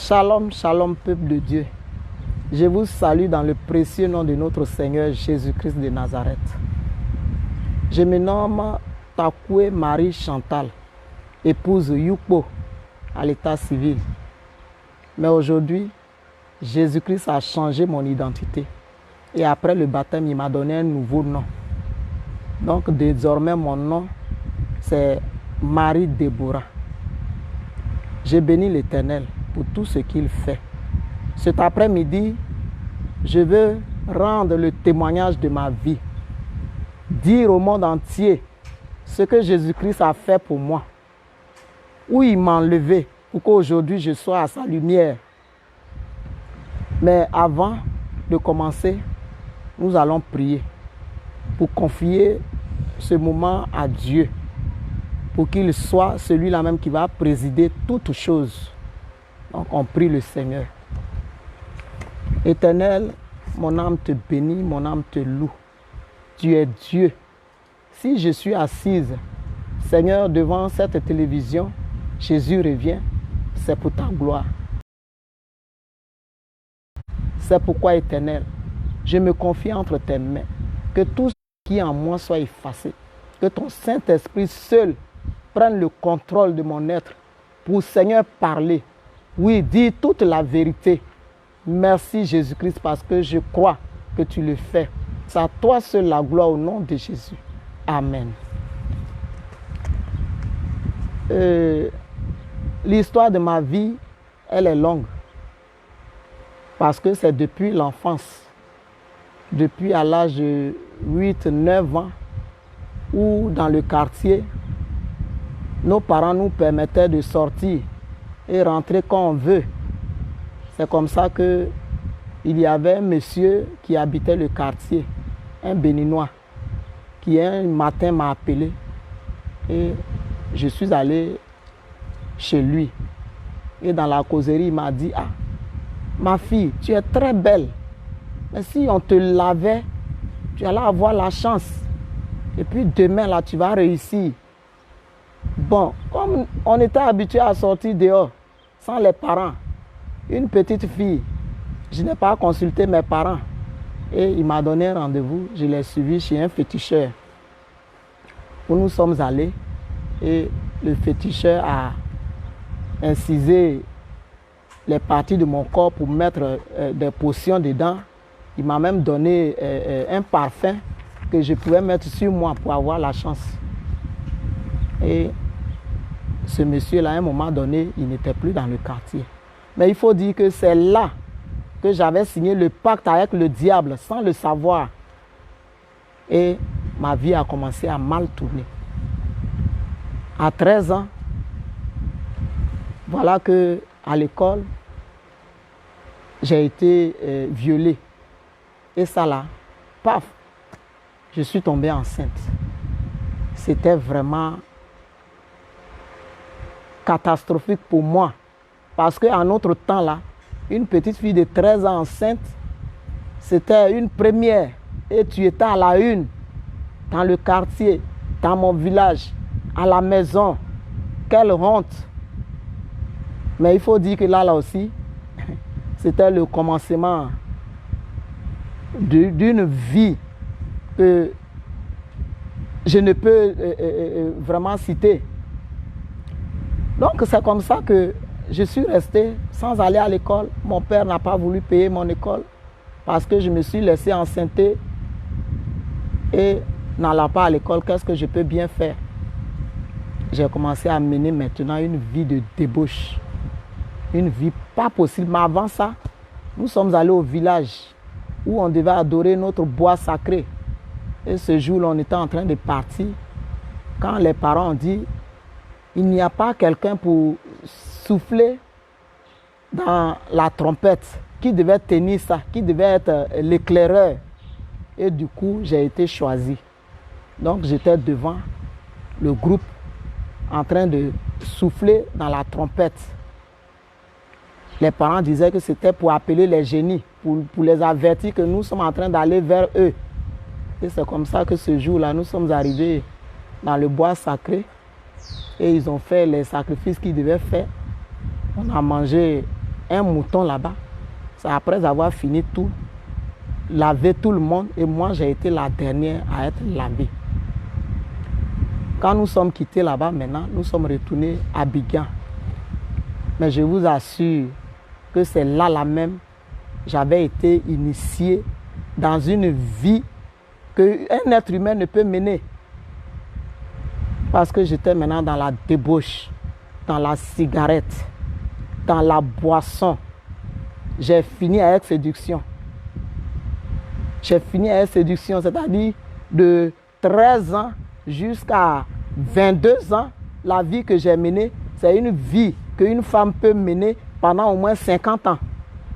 Shalom, shalom, peuple de Dieu. Je vous salue dans le précieux nom de notre Seigneur Jésus-Christ de Nazareth. Je me nomme Takwe Marie Chantal, épouse Yukpo à l'état civil. Mais aujourd'hui, Jésus-Christ a changé mon identité. Et après le baptême, il m'a donné un nouveau nom. Donc désormais, mon nom, c'est Marie Déborah. Je bénis l'Éternel pour tout ce qu'il fait. Cet après-midi, je veux rendre le témoignage de ma vie. Dire au monde entier ce que Jésus-Christ a fait pour moi. Où il m'a enlevé pour qu'aujourd'hui je sois à sa lumière. Mais avant de commencer, nous allons prier pour confier ce moment à Dieu, pour qu'il soit celui-là même qui va présider toutes choses. Donc on prie le Seigneur. Éternel, mon âme te bénit, mon âme te loue. Tu es Dieu. Si je suis assise, Seigneur, devant cette télévision, Jésus revient, c'est pour ta gloire. C'est pourquoi, Éternel, je me confie entre tes mains. Que tout ce qui est en moi soit effacé. Que ton Saint-Esprit seul prenne le contrôle de mon être pour, Seigneur, parler. Oui, dire toute la vérité. Merci, Jésus-Christ, parce que je crois que tu le fais. C'est à toi seul la gloire au nom de Jésus. Amen. L'histoire de ma vie, elle est longue. Parce que c'est depuis l'enfance, depuis à l'âge de 8-9 ans, où dans le quartier, nos parents nous permettaient de sortir et rentrer quand on veut. C'est comme ça qu'il y avait un monsieur qui habitait le quartier, un Béninois, qui un matin m'a appelé et je suis allé chez lui. Et dans la causerie, il m'a dit, « Ah, ma fille, tu es très belle, mais si on te lavait, tu allais avoir la chance. Et puis demain, là, tu vas réussir. » Bon, comme on était habitué à sortir dehors, sans les parents, une petite fille, je n'ai pas consulté mes parents. Et il m'a donné un rendez-vous, je l'ai suivi chez un féticheur. Où nous sommes allés et le féticheur a incisé les parties de mon corps pour mettre des potions dedans. Il m'a même donné un parfum que je pouvais mettre sur moi pour avoir la chance. Et ce monsieur-là, à un moment donné, il n'était plus dans le quartier. Mais il faut dire que c'est là que j'avais signé le pacte avec le diable sans le savoir. Et ma vie a commencé à mal tourner. À 13 ans, voilà qu'à l'école, j'ai été violée. Et ça là, paf, je suis tombée enceinte. C'était vraiment catastrophique pour moi. Parce qu'à notre temps là, une petite fille de 13 ans enceinte, c'était une première. Et tu étais à la une, dans le quartier, dans mon village, à la maison. Quelle honte! Mais il faut dire que là aussi, c'était le commencement d'une vie que je ne peux vraiment citer. Donc c'est comme ça que je suis resté sans aller à l'école. Mon père n'a pas voulu payer mon école parce que je me suis laissé enceinter. Et n'allant pas à l'école, qu'est-ce que je peux bien faire? J'ai commencé à mener maintenant une vie de débauche. Une vie pas possible. Mais avant ça, nous sommes allés au village où on devait adorer notre bois sacré. Et ce jour-là, on était en train de partir. Quand les parents ont dit, il n'y a pas quelqu'un pour souffler dans la trompette, qui devait tenir ça, qui devait être l'éclaireur. Et du coup, j'ai été choisi. Donc, j'étais devant le groupe en train de souffler dans la trompette. Les parents disaient que c'était pour appeler les génies, pour les avertir que nous sommes en train d'aller vers eux. Et c'est comme ça que ce jour-là, nous sommes arrivés dans le bois sacré et ils ont fait les sacrifices qu'ils devaient faire. On a mangé un mouton là-bas. C'est après avoir fini tout, laver tout le monde. Et moi, j'ai été la dernière à être lavée. Quand nous sommes quittés là-bas, maintenant, nous sommes retournés à Abidjan. Mais je vous assure que c'est là même, j'avais été initié dans une vie qu'un être humain ne peut mener. Parce que j'étais maintenant dans la débauche, dans la cigarette, dans la boisson. J'ai fini avec séduction. J'ai fini avec séduction, c'est-à-dire de 13 ans jusqu'à 22 ans, la vie que j'ai menée, c'est une vie qu'une femme peut mener pendant au moins 50 ans.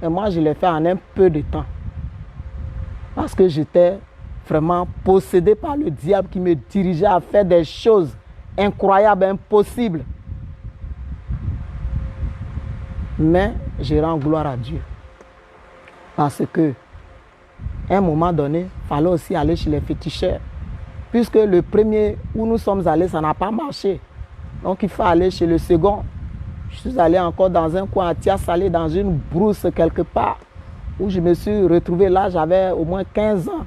Et moi, je l'ai fait en un peu de temps. Parce que j'étais vraiment possédé par le diable qui me dirigeait à faire des choses incroyables, impossibles. Mais je rends gloire à Dieu. Parce que, à un moment donné, il fallait aussi aller chez les féticheurs. Puisque le premier où nous sommes allés, ça n'a pas marché. Donc il faut aller chez le second. Je suis allé encore dans un coin à Tias-Salé, dans une brousse quelque part, où je me suis retrouvé là, j'avais au moins 15 ans.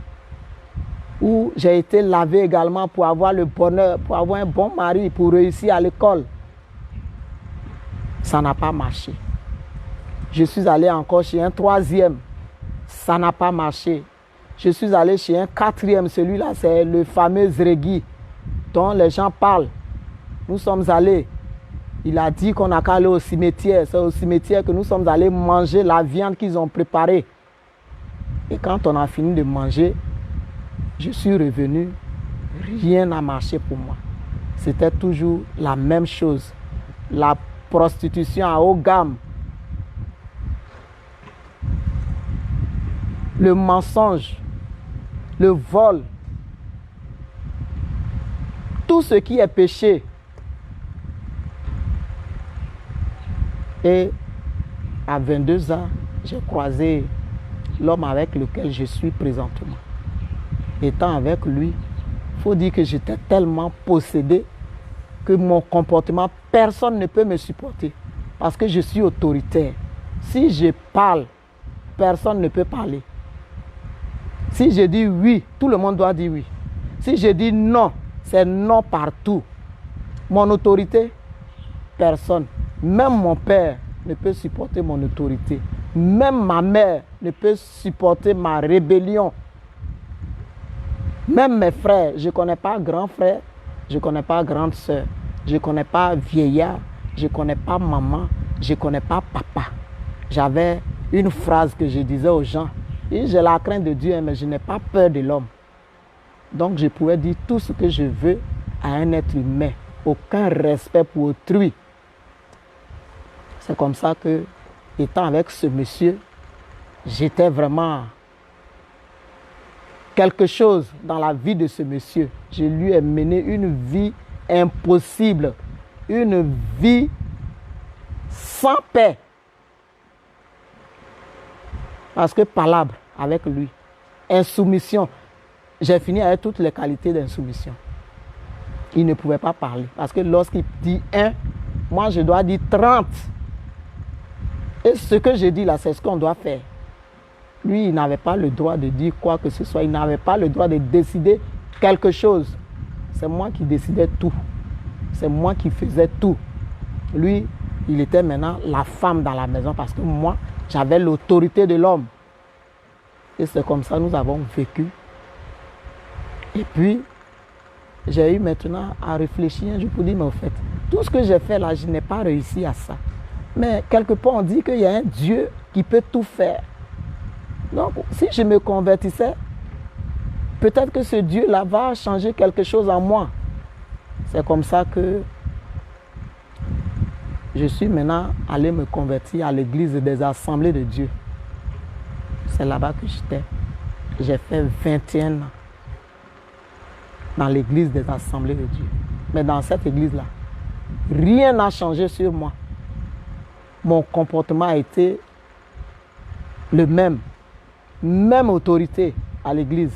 Où j'ai été lavé également pour avoir le bonheur, pour avoir un bon mari, pour réussir à l'école. Ça n'a pas marché. Je suis allé encore chez un troisième. Ça n'a pas marché. Je suis allé chez un quatrième. Celui-là, c'est le fameux Zrégui dont les gens parlent. Nous sommes allés. Il a dit qu'on n'a qu'à aller au cimetière. C'est au cimetière que nous sommes allés manger la viande qu'ils ont préparée. Et quand on a fini de manger, je suis revenu. Rien n'a marché pour moi. C'était toujours la même chose. La prostitution à haut gamme. Le mensonge. Le vol. Tout ce qui est péché. Et à 22 ans, j'ai croisé l'homme avec lequel je suis présentement. Étant avec lui, il faut dire que j'étais tellement possédé que mon comportement, personne ne peut me supporter. Parce que je suis autoritaire. Si je parle, personne ne peut parler. Si je dis oui, tout le monde doit dire oui. Si je dis non, c'est non partout. Mon autorité, personne. Même mon père ne peut supporter mon autorité. Même ma mère ne peut supporter ma rébellion. Même mes frères, je ne connais pas grand frère, je ne connais pas grande soeur, je ne connais pas vieillard, je ne connais pas maman, je ne connais pas papa. J'avais une phrase que je disais aux gens. Et j'ai la crainte de Dieu, mais je n'ai pas peur de l'homme. Donc je pouvais dire tout ce que je veux à un être humain. Aucun respect pour autrui. C'est comme ça que, étant avec ce monsieur, j'étais vraiment quelque chose dans la vie de ce monsieur. Je lui ai mené une vie impossible. Une vie sans paix. Parce que palabre avec lui. Insoumission. J'ai fini avec toutes les qualités d'insoumission. Il ne pouvait pas parler. Parce que lorsqu'il dit 1, moi je dois dire 30. Et ce que je dis là, c'est ce qu'on doit faire. Lui, il n'avait pas le droit de dire quoi que ce soit. Il n'avait pas le droit de décider quelque chose. C'est moi qui décidais tout. C'est moi qui faisais tout. Lui, il était maintenant la femme dans la maison parce que moi, j'avais l'autorité de l'homme. Et c'est comme ça que nous avons vécu. Et puis, j'ai eu maintenant à réfléchir. Je peux dire, mais en fait, tout ce que j'ai fait là, je n'ai pas réussi à ça. Mais quelque part, on dit qu'il y a un Dieu qui peut tout faire. Donc, si je me convertissais, peut-être que ce Dieu-là va changer quelque chose en moi. C'est comme ça que je suis maintenant allé me convertir à l'église des Assemblées de Dieu. C'est là-bas que j'étais. J'ai fait 21 ans dans l'église des Assemblées de Dieu. Mais dans cette église-là, rien n'a changé sur moi. Mon comportement a été le même. Même autorité à l'église.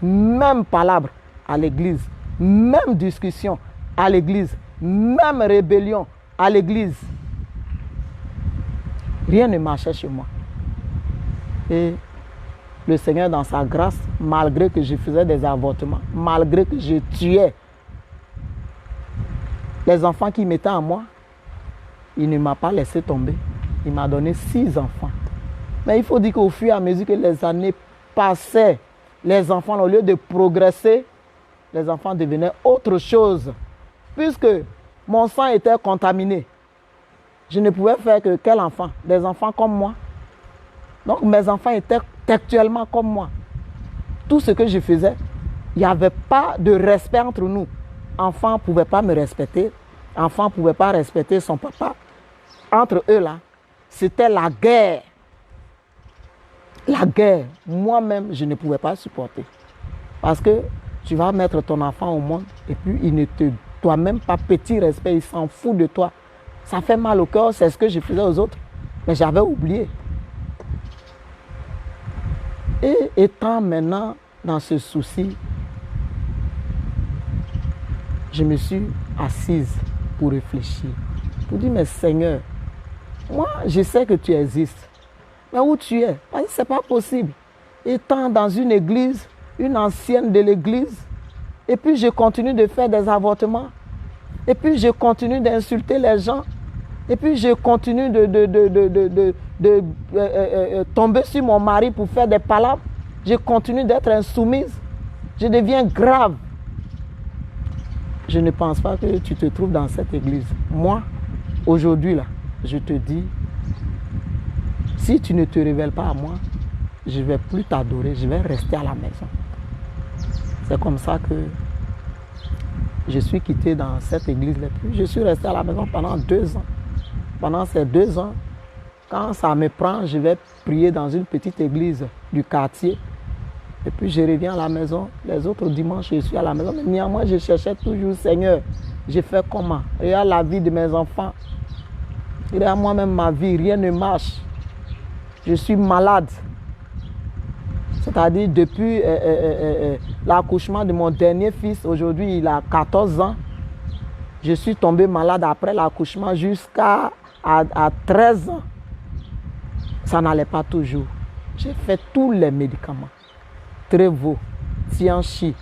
Même palabre à l'église. Même discussion à l'église. Même rébellion à l'église. Rien ne marchait chez moi. Et le Seigneur, dans sa grâce, malgré que je faisais des avortements, malgré que je tuais les enfants qui mettaient en moi, il ne m'a pas laissé tomber. Il m'a donné 6 enfants. Mais il faut dire qu'au fur et à mesure que les années passaient, les enfants, au lieu de progresser, les enfants devenaient autre chose. Puisque mon sang était contaminé, je ne pouvais faire que quel enfant? Des enfants comme moi. Donc mes enfants étaient textuellement comme moi. Tout ce que je faisais, il n'y avait pas de respect entre nous. Enfant ne pouvait pas me respecter. Enfant ne pouvait pas respecter son papa. Entre eux là, c'était la guerre. La guerre, moi-même, je ne pouvais pas supporter. Parce que tu vas mettre ton enfant au monde et puis il ne te doit même pas petit respect, il s'en fout de toi. Ça fait mal au cœur, c'est ce que je faisais aux autres. Mais j'avais oublié. Et étant maintenant dans ce souci, je me suis assise pour réfléchir. Pour dire, mais Seigneur, moi, je sais que tu existes. Mais où tu es? Parce que ce n'est pas possible. Étant dans une église, une ancienne de l'église, et puis je continue de faire des avortements, et puis je continue d'insulter les gens, et puis je continue de tomber sur mon mari pour faire des palabres, je continue d'être insoumise, je deviens grave. Je ne pense pas que tu te trouves dans cette église. Moi, aujourd'hui, là, je te dis, si tu ne te révèles pas à moi, je ne vais plus t'adorer, je vais rester à la maison. C'est comme ça que je suis quitté dans cette église-là. Je suis resté à la maison pendant 2 ans. Pendant ces 2 ans, quand ça me prend, je vais prier dans une petite église du quartier. Et puis je reviens à la maison. Les autres dimanches, je suis à la maison. Mais néanmoins, je cherchais toujours, Seigneur, j'ai fait comment? Regarde la vie de mes enfants. Regarde moi-même ma vie, rien ne marche. Je suis malade. C'est-à-dire depuis l'accouchement de mon dernier fils, aujourd'hui il a 14 ans. Je suis tombé malade après l'accouchement jusqu'à 13 ans. Ça n'allait pas toujours. J'ai fait tous les médicaments. Trevo, Tianchi,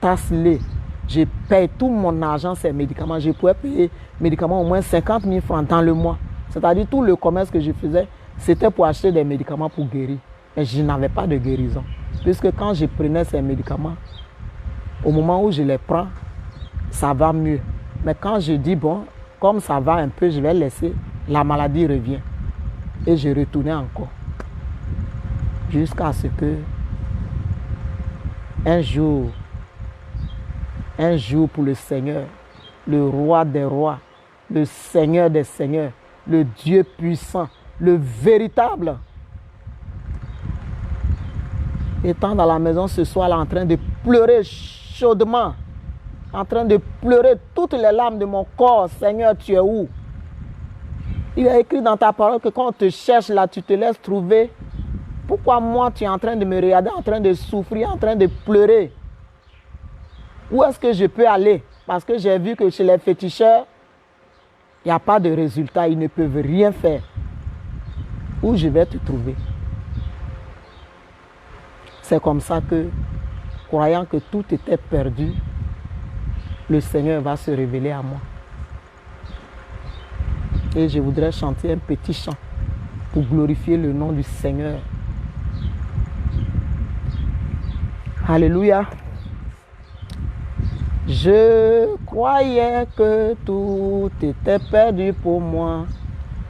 Tasley. Je paye tout mon argent ces médicaments. Je pouvais payer médicaments au moins 50 000 francs dans le mois. C'est-à-dire tout le commerce que je faisais, c'était pour acheter des médicaments pour guérir. Mais je n'avais pas de guérison. Puisque quand je prenais ces médicaments, au moment où je les prends, ça va mieux. Mais quand je dis, bon, comme ça va un peu, je vais laisser, la maladie revient. Et je retournais encore. Jusqu'à ce que, un jour pour le Seigneur, le roi des rois, le Seigneur des seigneurs, le Dieu puissant, le véritable, étant dans la maison ce soir-là en train de pleurer chaudement, en train de pleurer toutes les larmes de mon corps, Seigneur, tu es où? Il a écrit dans ta parole que quand on te cherche là, tu te laisses trouver. Pourquoi moi, tu es en train de me regarder, en train de souffrir, en train de pleurer? Où est-ce que je peux aller? Parce que j'ai vu que chez les féticheurs, il n'y a pas de résultat, ils ne peuvent rien faire. Où je vais te trouver? C'est comme ça que, croyant que tout était perdu, le Seigneur va se révéler à moi. Et je voudrais chanter un petit chant pour glorifier le nom du Seigneur. Alléluia. Je croyais que tout était perdu pour moi.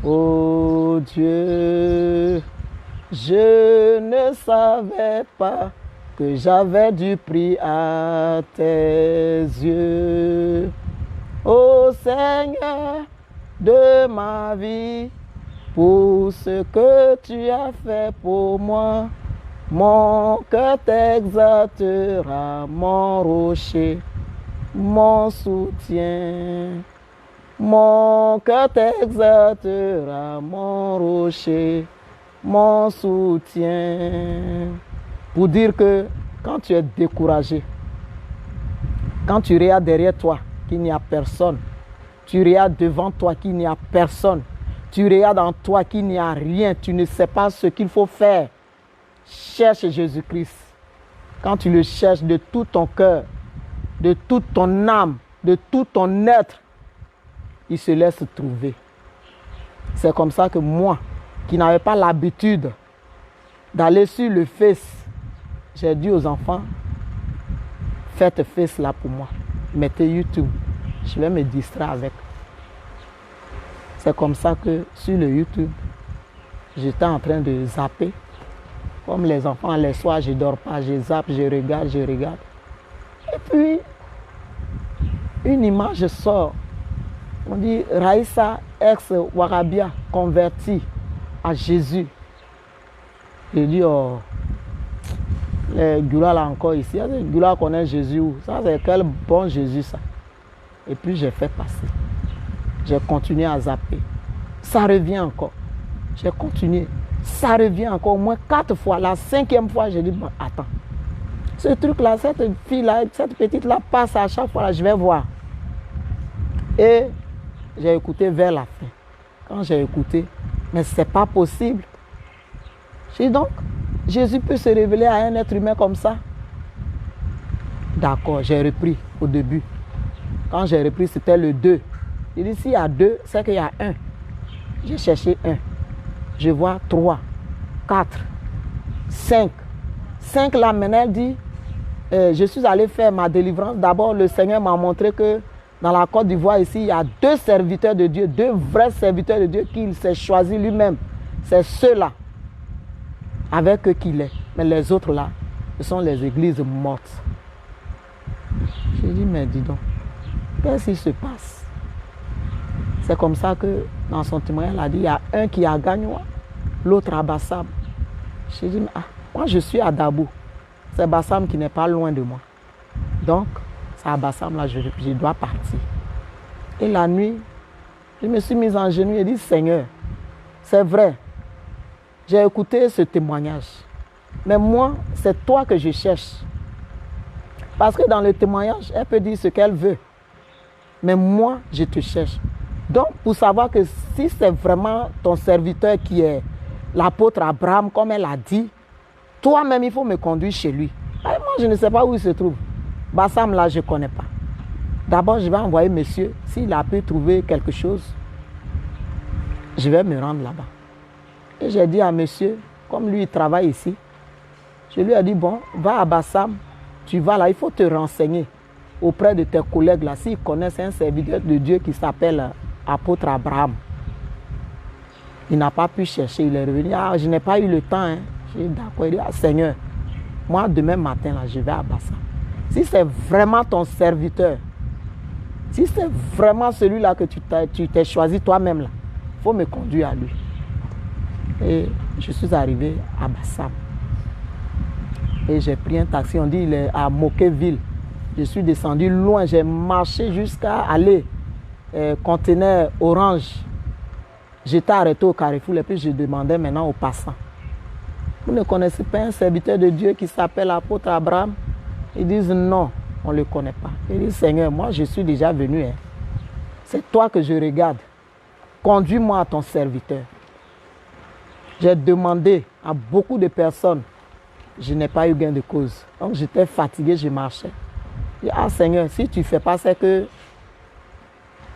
Oh Dieu, je ne savais pas que j'avais du prix à tes yeux. Ô Seigneur de ma vie, pour ce que tu as fait pour moi, mon cœur t'exaltera, mon rocher, mon soutien. Mon cœur t'exaltera, mon rocher, mon soutien. Pour dire que quand tu es découragé, quand tu regardes derrière toi qu'il n'y a personne, tu regardes devant toi qu'il n'y a personne, Tu regardes en toi qu'il n'y a rien, tu ne sais pas ce qu'il faut faire. Cherche Jésus-Christ. Quand tu le cherches de tout ton cœur, de toute ton âme, de tout ton être, il se laisse trouver. C'est comme ça que moi, qui n'avais pas l'habitude d'aller sur le Face, j'ai dit aux enfants, faites Face là pour moi. Mettez YouTube. Je vais me distraire avec. C'est comme ça que sur le YouTube, j'étais en train de zapper. Comme les enfants, les soirs, je ne dors pas, je zappe, je regarde, je regarde. Et puis, une image sort. On dit Raïssa, ex-Warabia, convertie à Jésus. Je dis, oh, les Gula là encore ici, les Gula connaissent Jésus où? Ça, c'est quel bon Jésus ça. Et puis, j'ai fait passer. J'ai continué à zapper. Ça revient encore. J'ai continué. Ça revient encore au moins 4 fois. La 5e fois, j'ai dit, bon, attends. Ce truc-là, cette fille-là, cette petite-là passe à chaque fois, là, je vais voir. Et j'ai écouté vers la fin. Quand j'ai écouté, mais ce n'est pas possible. J'ai dit donc, Jésus peut se révéler à un être humain comme ça. D'accord, j'ai repris au début. Quand j'ai repris, c'était le 2. J'ai dit, s'il y a 2, c'est qu'il y a 1. J'ai cherché 1. Je vois 3, 4, 5. 5 là, maintenant, elle dit, je suis allé faire ma délivrance. D'abord, le Seigneur m'a montré que dans la Côte d'Ivoire, ici, il y a 2 serviteurs de Dieu, 2 vrais serviteurs de Dieu qu'il s'est choisi lui-même. C'est ceux-là, avec eux qu'il est. Mais les autres là, ce sont les églises mortes. J'ai dit, mais dis donc, qu'est-ce qui se passe? C'est comme ça que dans son témoignage, il a dit, il y a un qui a gagné, l'autre à Bassam. J'ai dit, ah, moi je suis à Dabo. C'est Bassam qui n'est pas loin de moi. Donc, c'est à Bassam là, je dois partir. Et la nuit, je me suis mise en genoux et dit, Seigneur, c'est vrai, j'ai écouté ce témoignage. Mais moi, c'est toi que je cherche. Parce que dans le témoignage, elle peut dire ce qu'elle veut. Mais moi, je te cherche. Donc, pour savoir que si c'est vraiment ton serviteur qui est l'apôtre Abraham, comme elle a dit, toi-même, il faut me conduire chez lui. Et moi, je ne sais pas où il se trouve. Bassam, là, je ne connais pas. D'abord, je vais envoyer monsieur. S'il a pu trouver quelque chose, je vais me rendre là-bas. Et j'ai dit à monsieur, comme lui, il travaille ici, je lui ai dit, bon, va à Bassam, tu vas là, il faut te renseigner auprès de tes collègues là, s'ils connaissent un serviteur de Dieu qui s'appelle apôtre Abraham. Il n'a pas pu chercher, il est revenu. Ah, je n'ai pas eu le temps. Hein. J'ai dit, d'accord, il dit, ah, Seigneur, moi, demain matin, là, je vais à Bassam. Si c'est vraiment ton serviteur, si c'est vraiment celui-là que tu t'es choisi toi-même, là, il faut me conduire à lui. Et je suis arrivé à Bassam. Et j'ai pris un taxi, on dit il est à Mokéville. Je suis descendu loin, j'ai marché jusqu'à aller conteneur Orange. J'étais arrêté au Carrefour et puis je demandais maintenant aux passants. Vous ne connaissez pas un serviteur de Dieu qui s'appelle apôtre Abraham? Ils disent non, on ne le connaît pas. Ils disent Seigneur, moi je suis déjà venu. Hein. C'est toi que je regarde. Conduis-moi à ton serviteur. J'ai demandé à beaucoup de personnes. Je n'ai pas eu gain de cause. Donc j'étais fatigué, je marchais. Je dis, ah Seigneur, si tu ne fais pas, c'est que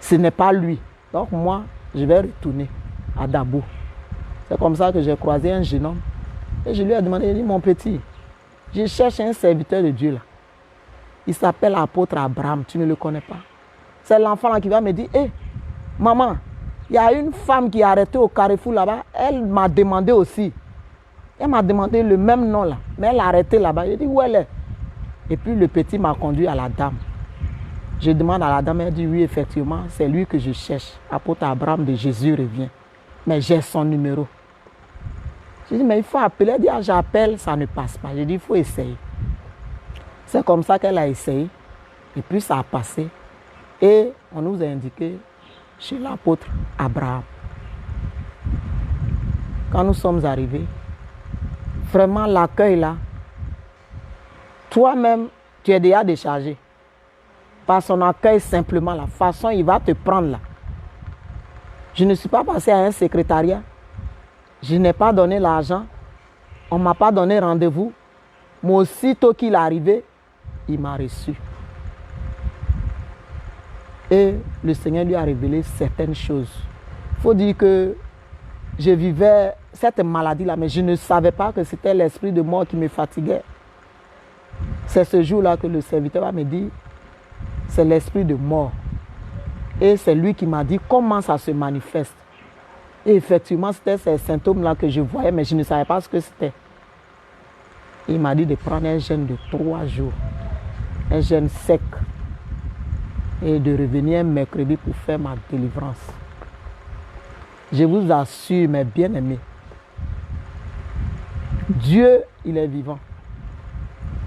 ce n'est pas lui. Donc moi, je vais retourner à Dabo. C'est comme ça que j'ai croisé un jeune homme. Et je lui ai demandé, il dit, mon petit, je cherche un serviteur de Dieu là. Il s'appelle apôtre Abraham, tu ne le connais pas. C'est l'enfant là qui va me dire, hé, maman, il y a une femme qui est arrêtée au Carrefour là-bas. Elle m'a demandé aussi. Elle m'a demandé le même nom là. Mais elle a arrêté là-bas. J'ai dit, où elle est? Et puis le petit m'a conduit à la dame. Je demande à la dame, elle dit, oui, effectivement, c'est lui que je cherche. Apôtre Abraham de Jésus revient. Mais j'ai son numéro. J'ai dit, mais il faut appeler. Elle dit, ah, j'appelle, ça ne passe pas. J'ai dit, il faut essayer. C'est comme ça qu'elle a essayé. Et puis ça a passé. Et on nous a indiqué chez l'apôtre Abraham. Quand nous sommes arrivés, vraiment l'accueil là, toi-même, tu es déjà déchargé. Par son accueil simplement, la façon il va te prendre là. Je ne suis pas passé à un secrétariat. Je n'ai pas donné l'argent. On ne m'a pas donné rendez-vous. Mais aussitôt qu'il est arrivé, il m'a reçu. Et le Seigneur lui a révélé certaines choses. Il faut dire que je vivais cette maladie-là, mais je ne savais pas que c'était l'esprit de mort qui me fatiguait. C'est ce jour-là que le serviteur va me dire, c'est l'esprit de mort. Et c'est lui qui m'a dit comment ça se manifeste. Et effectivement, c'était ces symptômes-là que je voyais, mais je ne savais pas ce que c'était. Il m'a dit de prendre un jeûne de 3 jours, un jeûne sec, et de revenir un mercredi pour faire ma délivrance. Je vous assure, mes bien-aimés, Dieu, il est vivant.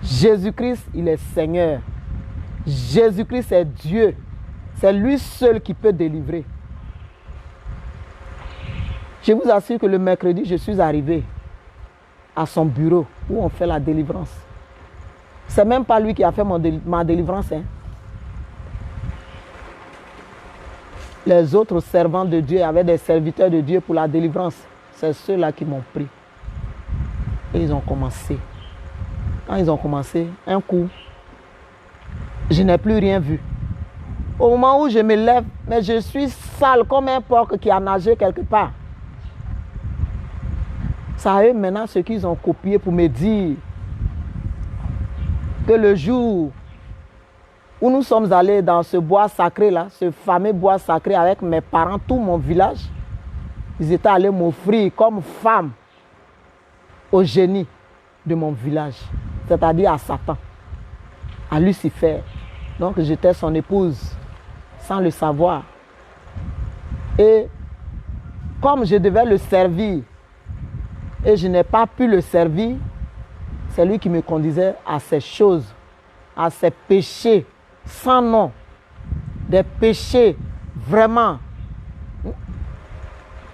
Jésus-Christ, il est Seigneur. Jésus-Christ est Dieu. C'est lui seul qui peut délivrer. Je vous assure que le mercredi, je suis arrivé à son bureau où on fait la délivrance. C'est même pas lui qui a fait ma délivrance. Hein. Les autres servants de Dieu avaient des serviteurs de Dieu pour la délivrance. C'est ceux-là qui m'ont pris. Et ils ont commencé. Quand ils ont commencé, un coup, je n'ai plus rien vu. Au moment où je me lève, mais je suis sale comme un porc qui a nagé quelque part. Ça a eux maintenant ce qu'ils ont copié pour me dire que le jour où nous sommes allés dans ce bois sacré là, ce fameux bois sacré avec mes parents, tout mon village, ils étaient allés m'offrir comme femme au génie de mon village, c'est-à-dire à Satan, à Lucifer. Donc j'étais son épouse, sans le savoir. Et comme je devais le servir, et je n'ai pas pu le servir, c'est lui qui me conduisait à ces choses, à ces péchés sans nom, des péchés vraiment,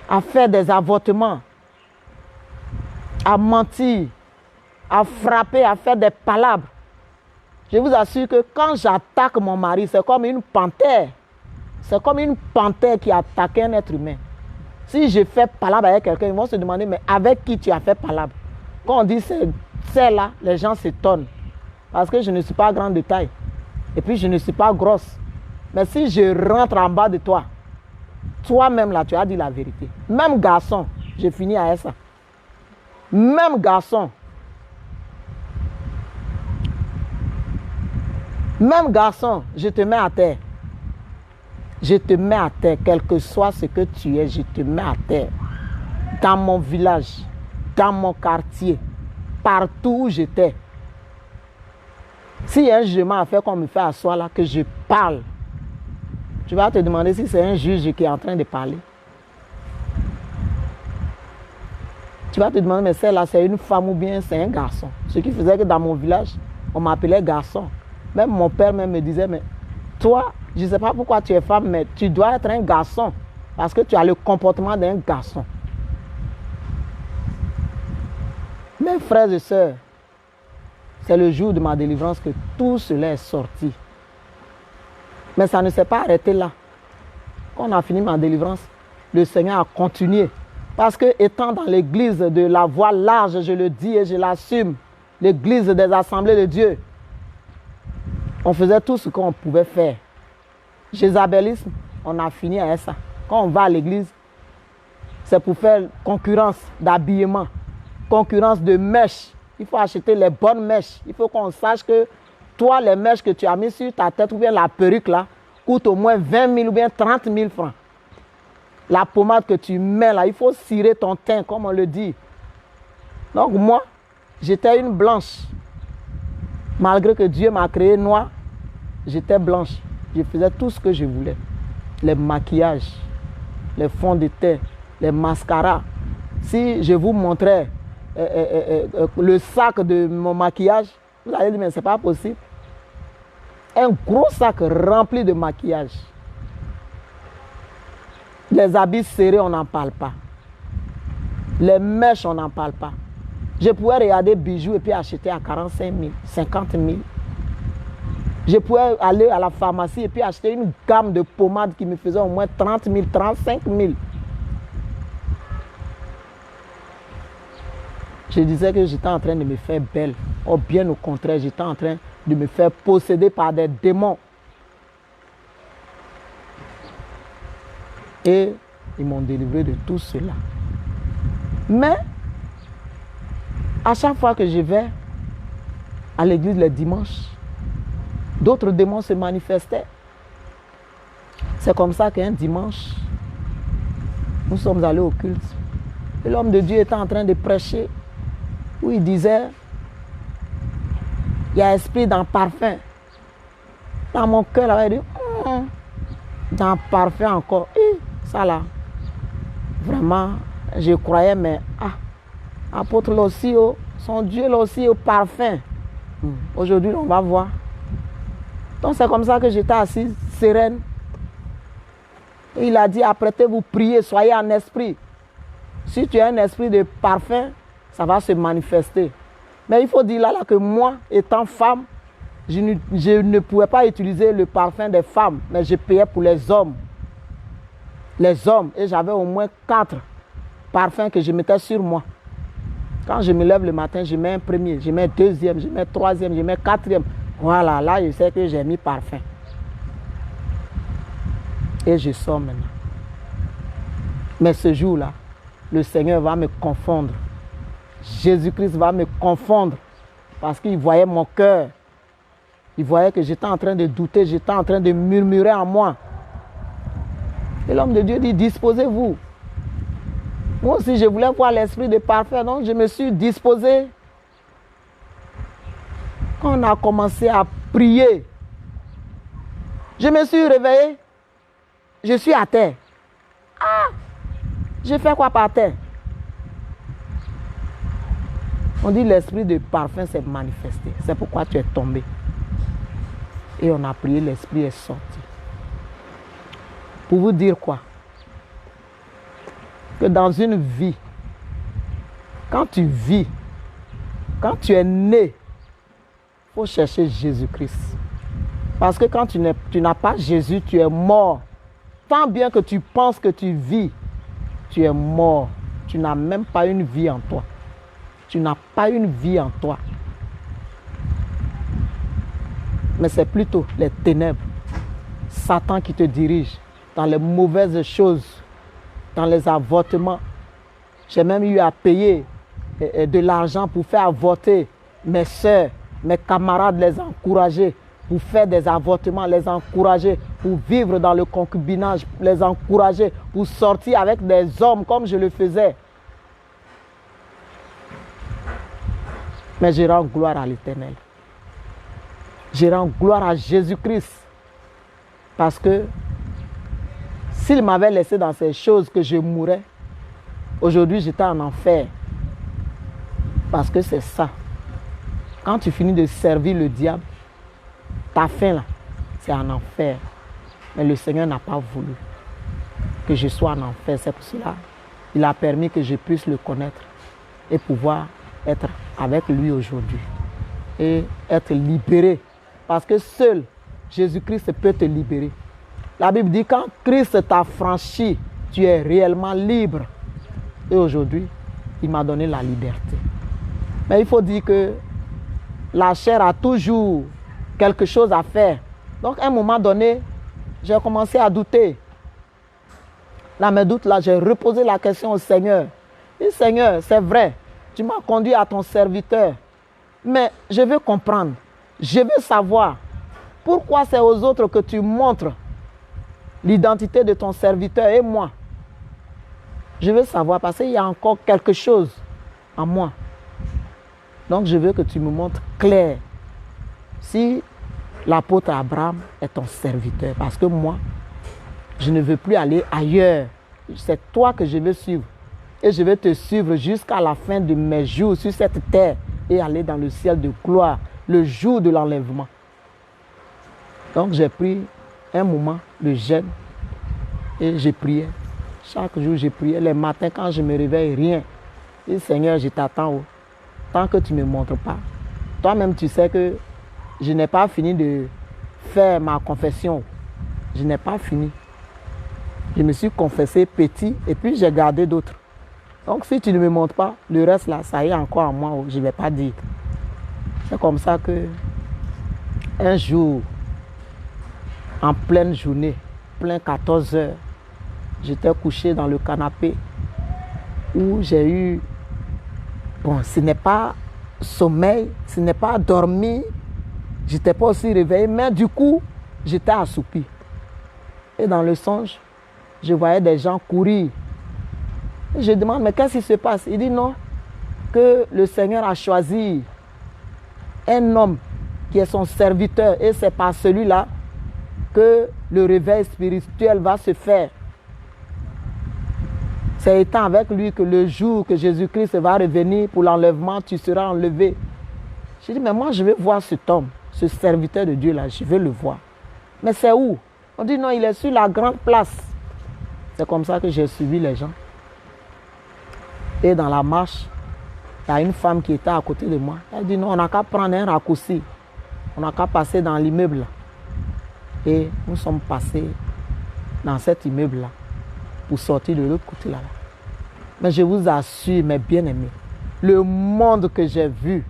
à faire des avortements, à mentir, à frapper, à faire des palabres. Je vous assure que quand j'attaque mon mari, c'est comme une panthère. C'est comme une panthère qui attaque un être humain. Si je fais palabre avec quelqu'un, ils vont se demander, mais avec qui tu as fait palabre? Quand on dit c'est là, les gens s'étonnent. Parce que je ne suis pas grande de taille. Et puis je ne suis pas grosse. Mais si je rentre en bas de toi, toi-même là, tu as dit la vérité. Même garçon, j'ai fini à ça. Même garçon. Même garçon, je te mets à terre. Je te mets à terre, quel que soit ce que tu es, je te mets à terre. Dans mon village, dans mon quartier, partout où j'étais. S'il y a un jugement à faire qu'on me fait asseoir là, que je parle, tu vas te demander si c'est un juge qui est en train de parler. Tu vas te demander, mais celle-là, c'est une femme ou bien c'est un garçon. Ce qui faisait que dans mon village, on m'appelait garçon. Même mon père même me disait, mais toi, je ne sais pas pourquoi tu es femme, mais tu dois être un garçon. Parce que tu as le comportement d'un garçon. Mes frères et sœurs, c'est le jour de ma délivrance que tout cela est sorti. Mais ça ne s'est pas arrêté là. Quand on a fini ma délivrance, le Seigneur a continué. Parce que étant dans l'église de la voie large, je le dis et je l'assume, l'église des assemblées de Dieu, on faisait tout ce qu'on pouvait faire. Jézabélisme, on a fini avec ça. Quand on va à l'église, c'est pour faire concurrence d'habillement, concurrence de mèches. Il faut acheter les bonnes mèches. Il faut qu'on sache que toi, les mèches que tu as mis sur ta tête ou bien la perruque là, coûte au moins 20 000 ou bien 30 000 francs. La pommade que tu mets là, il faut cirer ton teint, comme on le dit. Donc moi, j'étais une blanche. Malgré que Dieu m'a créé noire, j'étais blanche. Je faisais tout ce que je voulais. Les maquillages, les fonds de teint, les mascaras. Si je vous montrais le sac de mon maquillage, vous allez dire, mais ce n'est pas possible. Un gros sac rempli de maquillage. Les habits serrés, on n'en parle pas. Les mèches, on n'en parle pas. Je pouvais regarder bijoux et puis acheter à 45 000, 50 000. Je pouvais aller à la pharmacie et puis acheter une gamme de pommades qui me faisait au moins 30 000, 35 000. Je disais que j'étais en train de me faire belle. Ou bien au contraire, j'étais en train de me faire posséder par des démons. Et ils m'ont délivré de tout cela. Mais, à chaque fois que je vais à l'église les dimanches, d'autres démons se manifestaient. C'est comme ça qu'un dimanche, nous sommes allés au culte. Et l'homme de Dieu était en train de prêcher, où il disait, il y a esprit dans le parfum. Dans mon cœur, là, il dit, dans le parfum encore. Et ça là, vraiment, je croyais, mais apôtre là aussi, son Dieu là aussi au parfum. Aujourd'hui, on va voir. Donc c'est comme ça que j'étais assise, sereine. Et il a dit, apprêtez-vous, priez, soyez en esprit. Si tu as un esprit de parfum, ça va se manifester. Mais il faut dire là que moi, étant femme, je ne pouvais pas utiliser le parfum des femmes, mais je payais pour les hommes. Les hommes, et j'avais au moins 4 parfums que je mettais sur moi. Quand je me lève le matin, je mets un premier, je mets un deuxième, je mets un troisième, je mets un quatrième. Voilà, là je sais que j'ai mis parfum. Et je sors maintenant. Mais ce jour-là, le Seigneur va me confondre. Jésus-Christ va me confondre. Parce qu'il voyait mon cœur. Il voyait que j'étais en train de douter, j'étais en train de murmurer en moi. Et l'homme de Dieu dit, disposez-vous. Moi aussi, je voulais voir l'esprit de parfum, donc je me suis disposé. Quand on a commencé à prier, je me suis réveillé. Je suis à terre. J'ai fait quoi par terre? On dit l'esprit de parfum s'est manifesté. C'est pourquoi tu es tombé. Et on a prié, l'esprit est sorti. Pour vous dire quoi? Que dans une vie, quand tu vis, quand tu es né, il faut chercher Jésus-Christ. Parce que quand tu n'as pas Jésus, tu es mort. Tant bien que tu penses que tu vis, tu es mort. Tu n'as même pas une vie en toi. Tu n'as pas une vie en toi. Mais c'est plutôt les ténèbres, Satan qui te dirige dans les mauvaises choses, dans les avortements. J'ai même eu à payer de l'argent pour faire avorter mes soeurs, mes camarades, les encourager pour faire des avortements, les encourager pour vivre dans le concubinage, les encourager pour sortir avec des hommes comme je le faisais. Mais je rends gloire à l'Éternel. Je rends gloire à Jésus-Christ. Parce que s'il m'avait laissé dans ces choses que je mourrais, aujourd'hui j'étais en enfer. Parce que c'est ça. Quand tu finis de servir le diable, ta fin là, c'est en enfer. Mais le Seigneur n'a pas voulu que je sois en enfer. C'est pour cela qu'il a permis que je puisse le connaître et pouvoir être avec lui aujourd'hui. Et être libéré. Parce que seul Jésus-Christ peut te libérer. La Bible dit quand Christ t'a franchi, tu es réellement libre. Et aujourd'hui, il m'a donné la liberté. Mais il faut dire que la chair a toujours quelque chose à faire. Donc à un moment donné, j'ai commencé à douter. Là, mes doutes, là, j'ai reposé la question au Seigneur. Et Seigneur, c'est vrai, tu m'as conduit à ton serviteur. Mais je veux comprendre. Je veux savoir pourquoi c'est aux autres que tu montres l'identité de ton serviteur et moi. Je veux savoir parce qu'il y a encore quelque chose en moi. Donc je veux que tu me montres clair si l'apôtre Abraham est ton serviteur. Parce que moi, je ne veux plus aller ailleurs. C'est toi que je veux suivre. Et je vais te suivre jusqu'à la fin de mes jours sur cette terre et aller dans le ciel de gloire, le jour de l'enlèvement. Donc j'ai pris un moment de jeûne et j'ai prié. Chaque jour j'ai prié. Les matins quand je me réveille, rien. Et Seigneur, je t'attends. Tant que tu ne me montres pas. Toi-même tu sais que je n'ai pas fini de faire ma confession. Je n'ai pas fini. Je me suis confessé petit et puis j'ai gardé d'autres. Donc si tu ne me montres pas, le reste là, ça y est encore en moi, je ne vais pas dire. C'est comme ça que un jour, en pleine journée, plein 14 heures, j'étais couché dans le canapé où j'ai eu, bon, ce n'est pas sommeil, ce n'est pas dormi, je n'étais pas aussi réveillé, mais du coup, j'étais assoupi. Et dans le songe, je voyais des gens courir. Et je demande, mais qu'est-ce qui se passe? Il dit non, que le Seigneur a choisi un homme qui est son serviteur et c'est par celui-là que le réveil spirituel va se faire. C'est étant avec lui que le jour que Jésus-Christ va revenir pour l'enlèvement, tu seras enlevé. Je dis, mais moi je veux voir cet homme, ce serviteur de Dieu là, je veux le voir. Mais c'est où? On dit non, il est sur la grande place. C'est comme ça que j'ai suivi les gens. Et dans la marche, il y a une femme qui était à côté de moi. Elle dit non, on n'a qu'à prendre un raccourci. On n'a qu'à passer dans l'immeuble. Et nous sommes passés dans cet immeuble-là pour sortir de l'autre côté là-bas. Mais je vous assure, mes bien-aimés, le monde que j'ai vu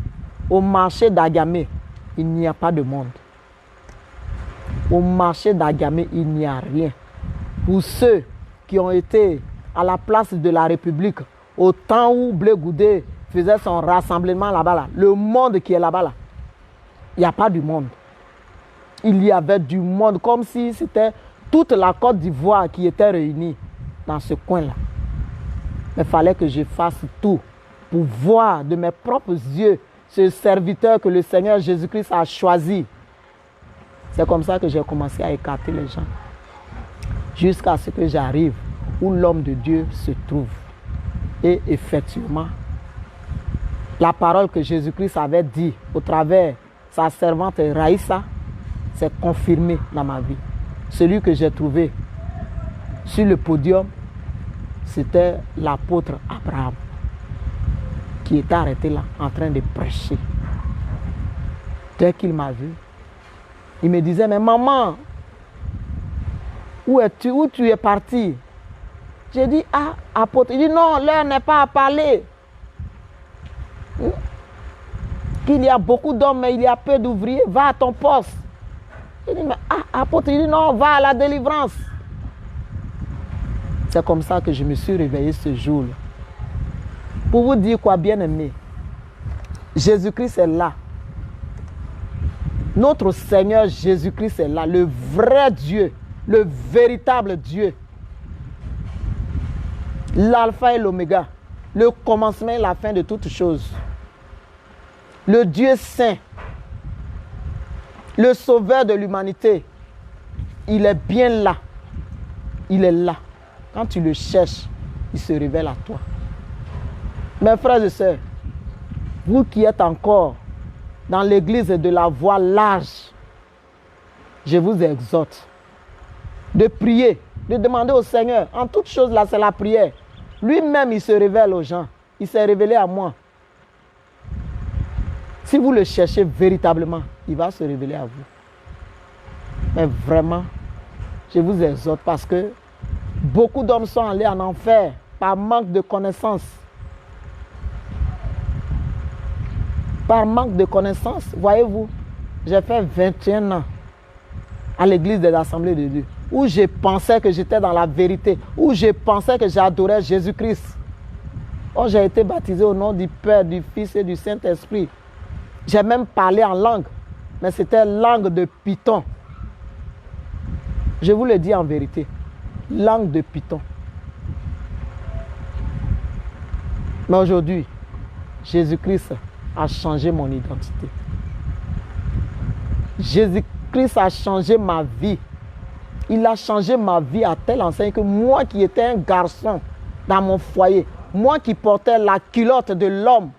au marché d'Agamé, il n'y a pas de monde. Au marché d'Agamé, il n'y a rien. Pour ceux qui ont été à la place de la République, au temps où Blé Goudé faisait son rassemblement là-bas, là, le monde qui est là-bas, là, il n'y a pas du monde. Il y avait du monde, comme si c'était toute la Côte d'Ivoire qui était réunie dans ce coin-là. Mais il fallait que je fasse tout pour voir de mes propres yeux ce serviteur que le Seigneur Jésus-Christ a choisi. C'est comme ça que j'ai commencé à écarter les gens. Jusqu'à ce que j'arrive où l'homme de Dieu se trouve. Et effectivement, la parole que Jésus-Christ avait dit au travers sa servante Raïssa s'est confirmée dans ma vie. Celui que j'ai trouvé sur le podium, c'était l'apôtre Abraham qui était arrêté là en train de prêcher. Dès qu'il m'a vu, il me disait, mais maman, où es-tu? Où tu es parti? J'ai dit, ah, apôtre. Il dit, non, l'heure n'est pas à parler. Qu'il y a beaucoup d'hommes, mais il y a peu d'ouvriers. Va à ton poste. Il dit, mais ah, apôtre. Il dit, non, va à la délivrance. C'est comme ça que je me suis réveillé ce jour-là. Pour vous dire quoi, bien-aimé, Jésus-Christ est là. Notre Seigneur Jésus-Christ est là, le vrai Dieu, le véritable Dieu. L'alpha et l'oméga, le commencement et la fin de toutes choses. Le Dieu saint, le sauveur de l'humanité, il est bien là. Il est là. Quand tu le cherches, il se révèle à toi. Mes frères et sœurs, vous qui êtes encore dans l'église de la voie large, je vous exhorte de prier, de demander au Seigneur. En toute chose là, c'est la prière. Lui-même, il se révèle aux gens. Il s'est révélé à moi. Si vous le cherchez véritablement, il va se révéler à vous. Mais vraiment, je vous exhorte parce que beaucoup d'hommes sont allés en enfer par manque de connaissances. Par manque de connaissances, voyez-vous, j'ai fait 21 ans à l'église des Assemblées de Dieu, où je pensais que j'étais dans la vérité, où je pensais que j'adorais Jésus-Christ. Oh, j'ai été baptisé au nom du Père, du Fils et du Saint-Esprit. J'ai même parlé en langue, mais c'était langue de python. Je vous le dis en vérité, langue de python. Mais aujourd'hui, Jésus-Christ a changé mon identité. Jésus-Christ a changé ma vie. Il a changé ma vie à telle enseigne que moi qui étais un garçon dans mon foyer, moi qui portais la culotte de l'homme,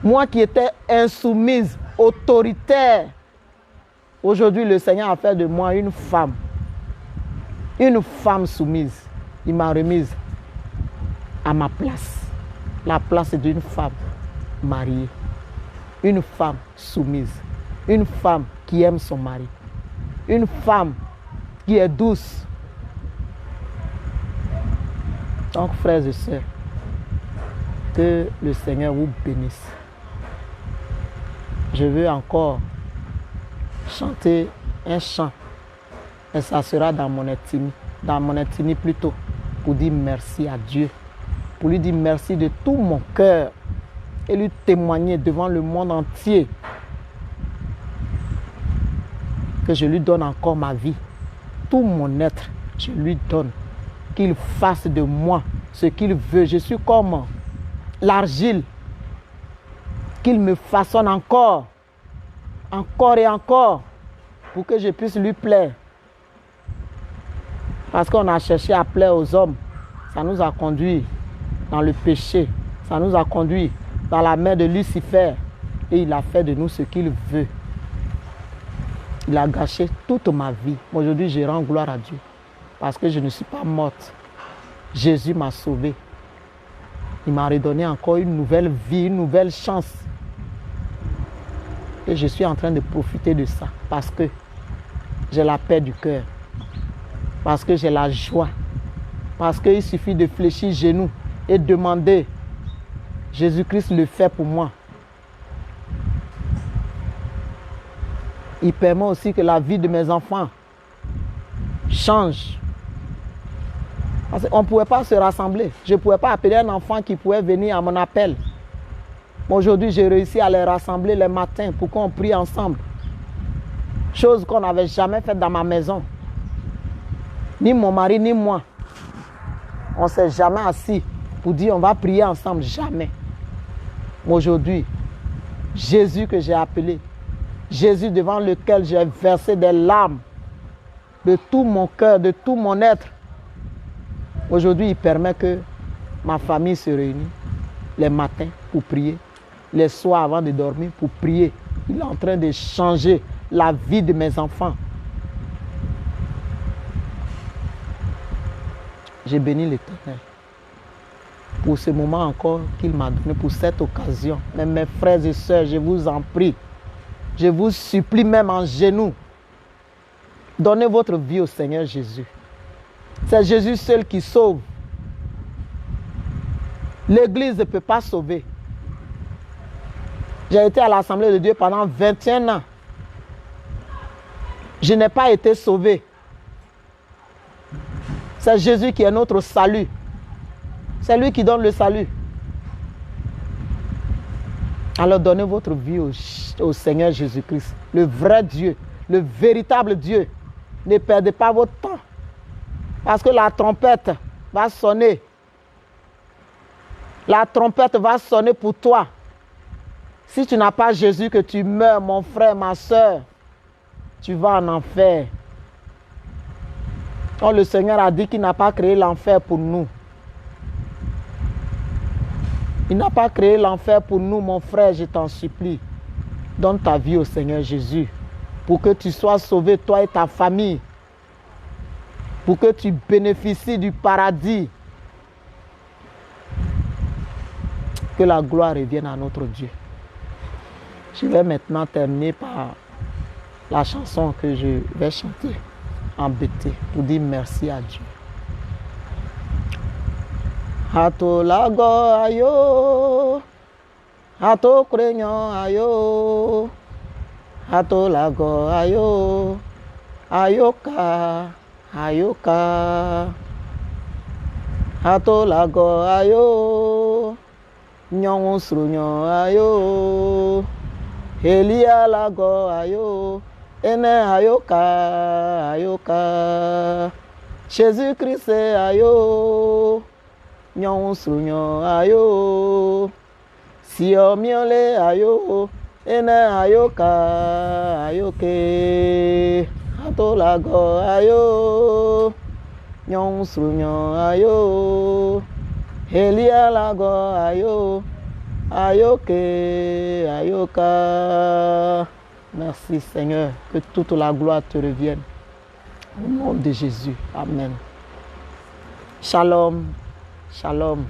moi qui étais insoumise, autoritaire, aujourd'hui le Seigneur a fait de moi une femme soumise. Il m'a remise à ma place, la place d'une femme mariée, une femme soumise, une femme qui aime son mari, une femme qui est douce. Donc frères et sœurs, Que le Seigneur vous bénisse. Je veux encore chanter un chant. Et ça sera dans mon etini plutôt, pour dire merci à Dieu. Pour lui dire merci de tout mon cœur. Et lui témoigner devant le monde entier que je lui donne encore ma vie. Tout mon être, je lui donne. Qu'il fasse de moi ce qu'il veut. Je suis comme l'argile. Qu'il me façonne encore et encore, pour que je puisse lui plaire. Parce qu'on a cherché à plaire aux hommes. Ça nous a conduit dans le péché. Ça nous a conduit dans la main de Lucifer. Et il a fait de nous ce qu'il veut. Il a gâché toute ma vie. Aujourd'hui, je rends gloire à Dieu. Parce que je ne suis pas morte. Jésus m'a sauvé. Il m'a redonné encore une nouvelle vie, une nouvelle chance. Et je suis en train de profiter de ça. Parce que j'ai la paix du cœur. Parce que j'ai la joie. Parce qu'il suffit de fléchir genoux et demander. Jésus-Christ le fait pour moi. Il permet aussi que la vie de mes enfants change. Parce qu'on ne pouvait pas se rassembler. Je ne pouvais pas appeler un enfant qui pouvait venir à mon appel. Aujourd'hui, j'ai réussi à les rassembler les matins pour qu'on prie ensemble. Chose qu'on n'avait jamais faite dans ma maison. Ni mon mari, ni moi. On ne s'est jamais assis pour dire on va prier ensemble. Jamais. Aujourd'hui, Jésus que j'ai appelé, Jésus devant lequel j'ai versé des larmes de tout mon cœur, de tout mon être. Aujourd'hui, il permet que ma famille se réunisse les matins pour prier, les soirs avant de dormir pour prier. Il est en train de changer la vie de mes enfants. J'ai béni l'Éternel pour ce moment encore qu'il m'a donné, pour cette occasion. Mais mes frères et sœurs, je vous en prie, je vous supplie même en genoux, donnez votre vie au Seigneur Jésus. C'est Jésus seul qui sauve. L'Église ne peut pas sauver. J'ai été à l'Assemblée de Dieu pendant 21 ans. Je n'ai pas été sauvé. C'est Jésus qui est notre salut. C'est lui qui donne le salut. Alors donnez votre vie au Seigneur Jésus-Christ, le vrai Dieu, le véritable Dieu. Ne perdez pas votre temps. Parce que la trompette va sonner. La trompette va sonner pour toi. Si tu n'as pas Jésus, que tu meurs, mon frère, ma soeur, tu vas en enfer. Oh, le Seigneur a dit qu'il n'a pas créé l'enfer pour nous. Il n'a pas créé l'enfer pour nous, mon frère, je t'en supplie. Donne ta vie au Seigneur Jésus pour que tu sois sauvé, toi et ta famille. Pour que tu bénéficies du paradis. Que la gloire revienne à notre Dieu. Je vais maintenant terminer par la chanson que je vais chanter en BT pour dire merci à Dieu. Hato lago ayo, hato krenyo ayo, hato lago ayo, ayoka, ayoka, hato lago ayo, nyong srunyo ayo, Elia lago ayo, ene ayoka, ayoka, Jésus-Christ ayo, nyong srunyo ayo, sio miole ayo, ene ayoka, ayoke, hato lago ayo, nyong srunyo ayo, Elia lago ayo, ayoke, ayoka. Merci Seigneur, que toute la gloire te revienne. Au nom de Jésus. Amen. Shalom. Shalom.